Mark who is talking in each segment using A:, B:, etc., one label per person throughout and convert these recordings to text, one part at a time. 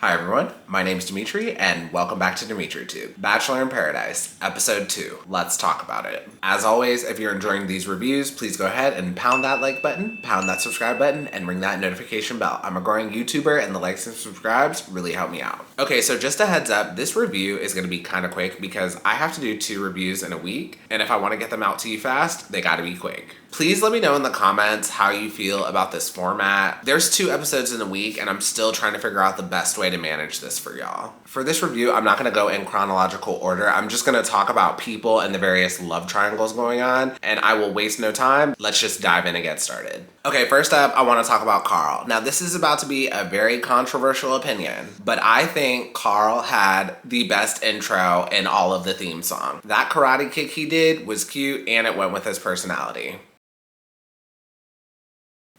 A: Hi everyone, my name's Dimitri and welcome back to DimitriTube. Bachelor in Paradise, episode 2. Let's talk about it. As always, if you're enjoying these reviews, please go ahead and pound that like button, pound that subscribe button, and ring that notification bell. I'm a growing YouTuber and the likes and subscribes really help me out. Okay, so just a heads up, this review is gonna be kind of quick because I have to do 2 reviews in a week, and if I wanna get them out to you fast, they gotta be quick. Please let me know in the comments how you feel about this format. There's 2 episodes in a week and I'm still trying to figure out the best way to manage this for y'all. For this review, I'm not gonna go in chronological order. I'm just gonna talk about people and the various love triangles going on, and I will waste no time. Let's just dive in and get started. Okay, first up, I wanna talk about Carl. Now, this is about to be a very controversial opinion, but I think Carl had the best intro in all of the theme song. That karate kick he did was cute and it went with his personality.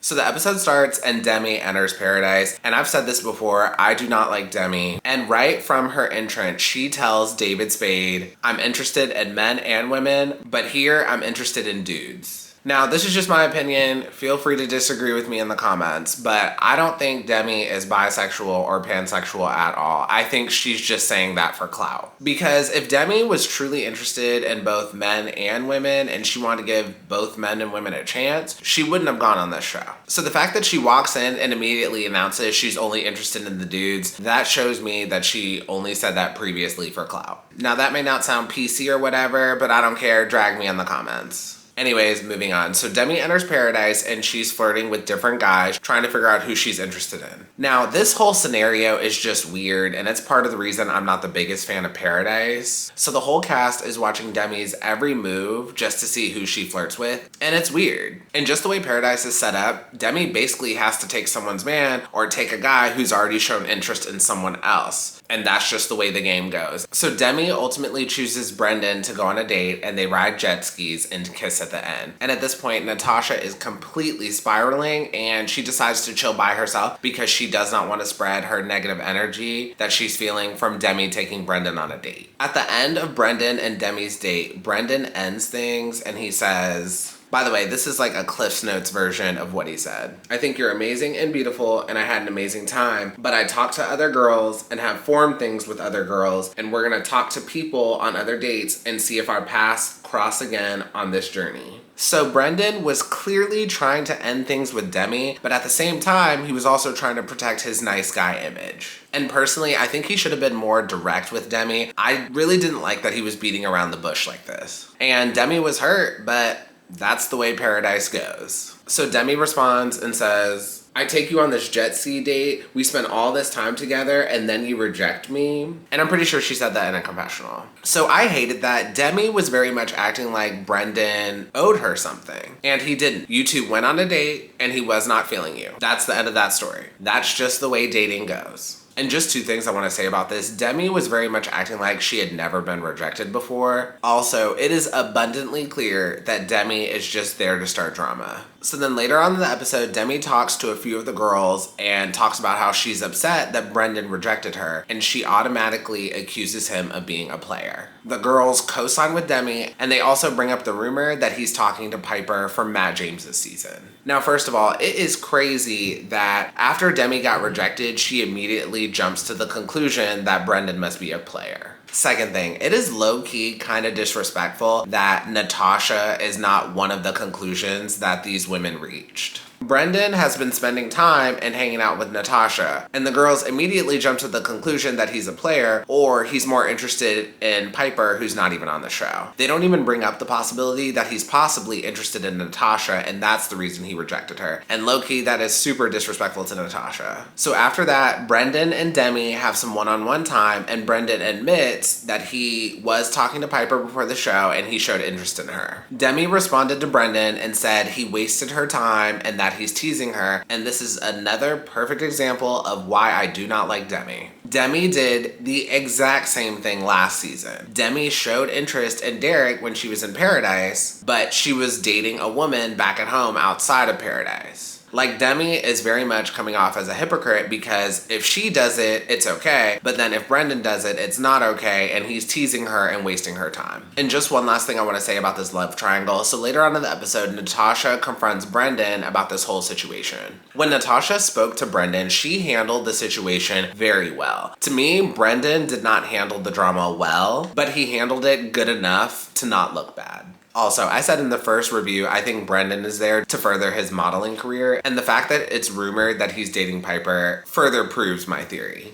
A: So the episode starts and Demi enters paradise, and I've said this before, I do not like Demi. And right from her entrance, she tells David Spade, I'm interested in men and women, but here I'm interested in dudes. Now, this is just my opinion. Feel free to disagree with me in the comments, but I don't think Demi is bisexual or pansexual at all. I think she's just saying that for clout. Because if Demi was truly interested in both men and women and she wanted to give both men and women a chance, she wouldn't have gone on this show. So the fact that she walks in and immediately announces she's only interested in the dudes, that shows me that she only said that previously for clout. Now, that may not sound PC or whatever, but I don't care. Drag me in the comments. Anyways, moving on. So Demi enters paradise and she's flirting with different guys, trying to figure out who she's interested in. Now, this whole scenario is just weird, and it's part of the reason I'm not the biggest fan of Paradise. So the whole cast is watching Demi's every move just to see who she flirts with, and it's weird. And just the way Paradise is set up, Demi basically has to take someone's man or take a guy who's already shown interest in someone else. And that's just the way the game goes. So Demi ultimately chooses Brendan to go on a date, and they ride jet skis and kiss at the end. And at this point, Natasha is completely spiraling and she decides to chill by herself because she does not want to spread her negative energy that she's feeling from Demi taking Brendan on a date. At the end of Brendan and Demi's date, Brendan ends things and he says, by the way, this is like a Cliff's Notes version of what he said. I think you're amazing and beautiful, and I had an amazing time, but I talk to other girls and have formed things with other girls, and we're gonna talk to people on other dates and see if our paths cross again on this journey. So Brendan was clearly trying to end things with Demi, but at the same time, he was also trying to protect his nice guy image. And personally, I think he should have been more direct with Demi. I really didn't like that he was beating around the bush like this. And Demi was hurt, but that's the way Paradise goes. So Demi responds and says, I take you on this jet ski date, we spent all this time together, and then you reject me. And I'm pretty sure she said that in a confessional. So I hated that. Demi was very much acting like Brendan owed her something, and he didn't. You two went on a date, and he was not feeling you. That's the end of that story. That's just the way dating goes. And just 2 things I want to say about this. Demi was very much acting like she had never been rejected before. Also, it is abundantly clear that Demi is just there to start drama. So then later on in the episode, Demi talks to a few of the girls and talks about how she's upset that Brendan rejected her, and she automatically accuses him of being a player. The girls co-sign with Demi, and they also bring up the rumor that he's talking to Piper from Matt James's season. Now, first of all, it is crazy that after Demi got rejected, she immediately jumps to the conclusion that Brendan must be a player. Second thing, it is low-key kind of disrespectful that Natasha is not one of the conclusions that these women reached. Brendan has been spending time and hanging out with Natasha, and the girls immediately jump to the conclusion that he's a player, or he's more interested in Piper, who's not even on the show. They don't even bring up the possibility that he's possibly interested in Natasha, and that's the reason he rejected her. And low-key, that is super disrespectful to Natasha. So after that, Brendan and Demi have some one-on-one time, and Brendan admits that he was talking to Piper before the show, and he showed interest in her. Demi responded to Brendan and said he wasted her time and that he's teasing her, and this is another perfect example of why I do not like Demi. Demi did the exact same thing last season. Demi showed interest in Derek when she was in Paradise, but she was dating a woman back at home outside of Paradise. Like, Demi is very much coming off as a hypocrite because if she does it, it's okay. But then if Brendan does it, it's not okay. And he's teasing her and wasting her time. And just one last thing I want to say about this love triangle. So later on in the episode, Natasha confronts Brendan about this whole situation. When Natasha spoke to Brendan, she handled the situation very well. To me, Brendan did not handle the drama well, but he handled it good enough to not look bad. Also, I said in the first review, I think Brendan is there to further his modeling career, and the fact that it's rumored that he's dating Piper further proves my theory.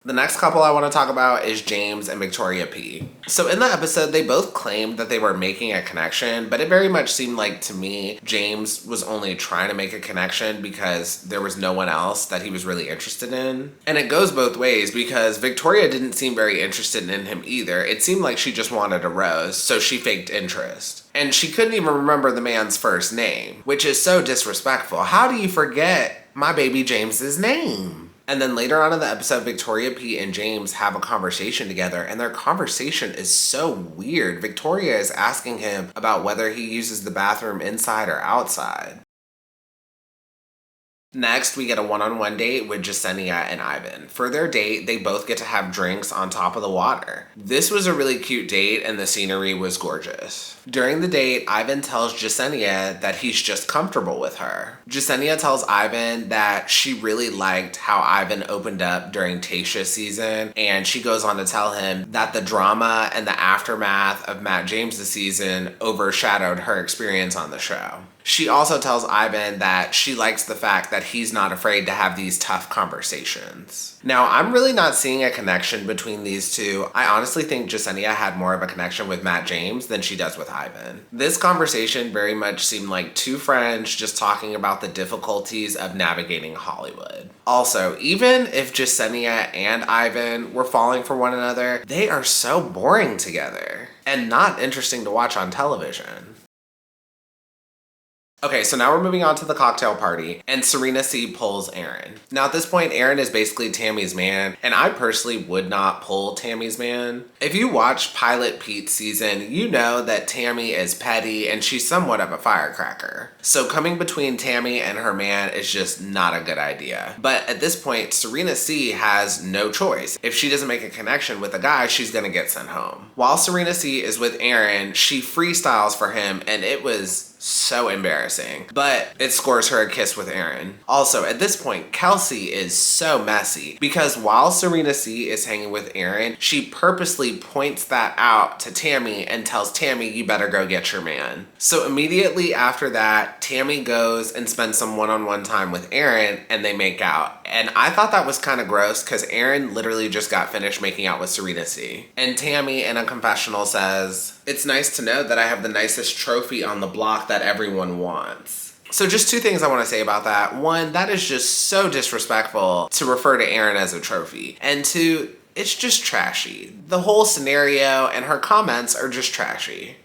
A: The next couple I want to talk about is James and Victoria P. So in the episode, they both claimed that they were making a connection, but it very much seemed like, to me, James was only trying to make a connection because there was no one else that he was really interested in. And it goes both ways because Victoria didn't seem very interested in him either. It seemed like she just wanted a rose, so she faked interest. And she couldn't even remember the man's first name, which is so disrespectful. How do you forget my baby James's name? And then later on in the episode, Victoria P and James have a conversation together, and their conversation is so weird. Victoria is asking him about whether he uses the bathroom inside or outside. Next, we get a one-on-one date with Jessenia and Ivan. For their date, they both get to have drinks on top of the water. This was a really cute date and the scenery was gorgeous. During the date, Ivan tells Jessenia that he's just comfortable with her. Jessenia tells Ivan that she really liked how Ivan opened up during Tayshia's season, and she goes on to tell him that the drama and the aftermath of Matt James' season overshadowed her experience on the show. She also tells Ivan that she likes the fact that he's not afraid to have these tough conversations. Now, I'm really not seeing a connection between these two. I honestly think Jessenia had more of a connection with Matt James than she does with Ivan. This conversation very much seemed like two friends just talking about the difficulties of navigating Hollywood. Also, even if Jessenia and Ivan were falling for one another, they are so boring together and not interesting to watch on television. Okay, so now we're moving on to the cocktail party, and Serena C pulls Aaron. Now at this point, Aaron is basically Tammy's man, and I personally would not pull Tammy's man. If you watch Pilot Pete's season, you know that Tammy is petty and she's somewhat of a firecracker. So coming between Tammy and her man is just not a good idea. But at this point, Serena C has no choice. If she doesn't make a connection with a guy, she's gonna get sent home. While Serena C is with Aaron, she freestyles for him, and it was so embarrassing, but it scores her a kiss with Aaron. Also, at this point, Kelsey is so messy because while Serena C is hanging with Aaron, she purposely points that out to Tammy and tells Tammy, you better go get your man. So immediately after that, Tammy goes and spends some one-on-one time with Aaron and they make out. And I thought that was kind of gross because Aaron literally just got finished making out with Serena C. And Tammy in a confessional says, it's nice to know that I have the nicest trophy on the block that everyone wants. So just two things I want to say about that. One, that is just so disrespectful to refer to Aaron as a trophy. And two, it's just trashy. The whole scenario and her comments are just trashy.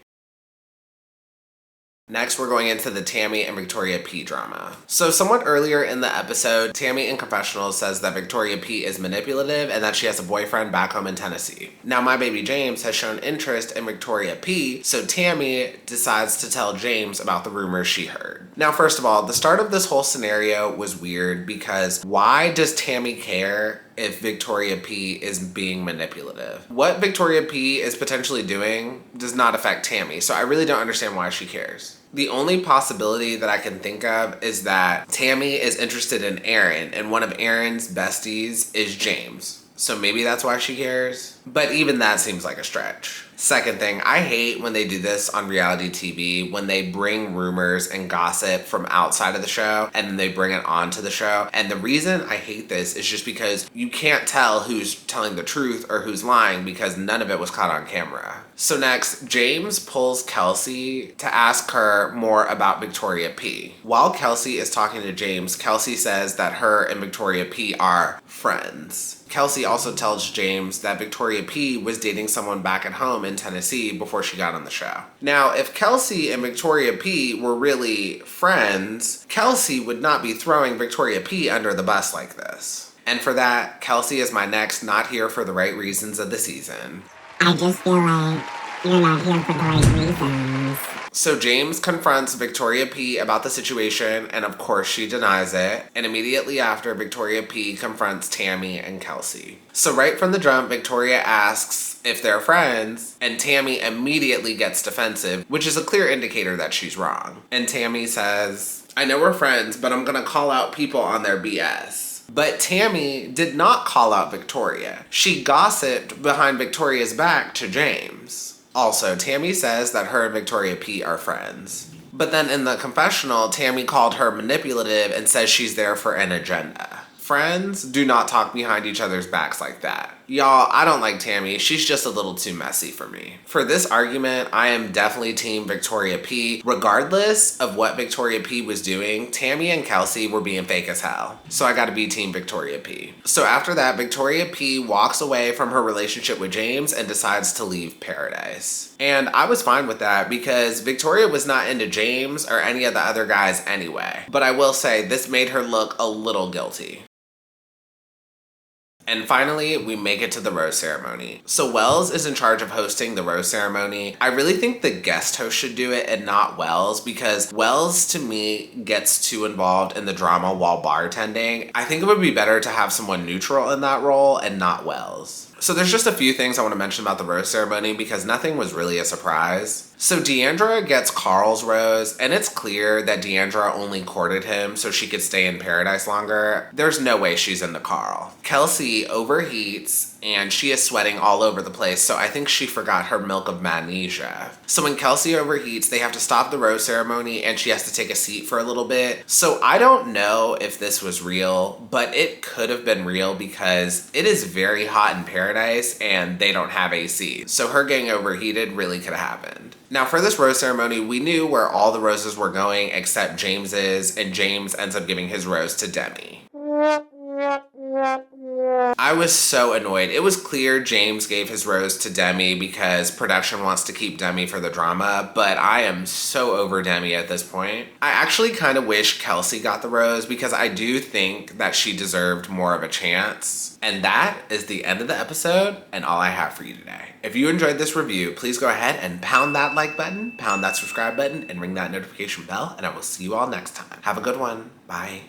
A: Next, we're going into the Tammy and Victoria P drama. So somewhat earlier in the episode, Tammy in confessional says that Victoria P is manipulative and that she has a boyfriend back home in Tennessee. Now, my baby James has shown interest in Victoria P, so Tammy decides to tell James about the rumors she heard. Now, first of all, the start of this whole scenario was weird because why does Tammy care if Victoria P is being manipulative? What Victoria P is potentially doing does not affect Tammy, so I really don't understand why she cares. The only possibility that I can think of is that Tammy is interested in Aaron, and one of Aaron's besties is James. So maybe that's why she cares. But even that seems like a stretch. Second thing, I hate when they do this on reality TV, when they bring rumors and gossip from outside of the show and then they bring it onto the show. And the reason I hate this is just because you can't tell who's telling the truth or who's lying because none of it was caught on camera. So next, James pulls Kelsey to ask her more about Victoria P. While Kelsey is talking to James, Kelsey says that her and Victoria P are friends. Kelsey also tells James that Victoria P was dating someone back at home in Tennessee before she got on the show. Now, if Kelsey and Victoria P were really friends, Kelsey would not be throwing Victoria P under the bus like this. And for that, Kelsey is my next not here for the right reasons of the season.
B: I just feel like you're not here for the right reasons.
A: So James confronts Victoria P about the situation, and of course she denies it. And immediately after, Victoria P confronts Tammy and Kelsey. So right from the jump, Victoria asks if they're friends, and Tammy immediately gets defensive, which is a clear indicator that she's wrong. And Tammy says, I know we're friends, but I'm gonna call out people on their BS. But Tammy did not call out Victoria. She gossiped behind Victoria's back to James. Also, Tammy says that her and Victoria P are friends. But then in the confessional, Tammy called her manipulative and says she's there for an agenda. Friends do not talk behind each other's backs like that. Y'all, I don't like Tammy. She's just a little too messy for me. For this argument, I am definitely team Victoria P. Regardless of what Victoria P was doing, Tammy and Kelsey were being fake as hell. So I gotta be team Victoria P. So after that, Victoria P walks away from her relationship with James and decides to leave Paradise. And I was fine with that because Victoria was not into James or any of the other guys anyway. But I will say, this made her look a little guilty. And finally, we make it to the rose ceremony. So Wells is in charge of hosting the rose ceremony. I really think the guest host should do it and not Wells, because Wells, to me, gets too involved in the drama while bartending. I think it would be better to have someone neutral in that role and not Wells. So there's just a few things I want to mention about the rose ceremony because nothing was really a surprise. So Deandra gets Carl's rose, and it's clear that Deandra only courted him so she could stay in Paradise longer. There's no way she's into Carl. Kelsey overheats, and she is sweating all over the place, so I think she forgot her milk of magnesia. So when Kelsey overheats, they have to stop the rose ceremony, and she has to take a seat for a little bit. So I don't know if this was real, but it could have been real because it is very hot in Paradise, and they don't have AC. So her getting overheated really could have happened. Now for this rose ceremony, we knew where all the roses were going except James's, and James ends up giving his rose to Demi. I was so annoyed. It was clear James gave his rose to Demi because production wants to keep Demi for the drama, but I am so over Demi at this point. I actually kind of wish Kelsey got the rose because I do think that she deserved more of a chance. And that is the end of the episode and all I have for you today. If you enjoyed this review, please go ahead and pound that like button, pound that subscribe button, and ring that notification bell, and I will see you all next time. Have a good one. Bye.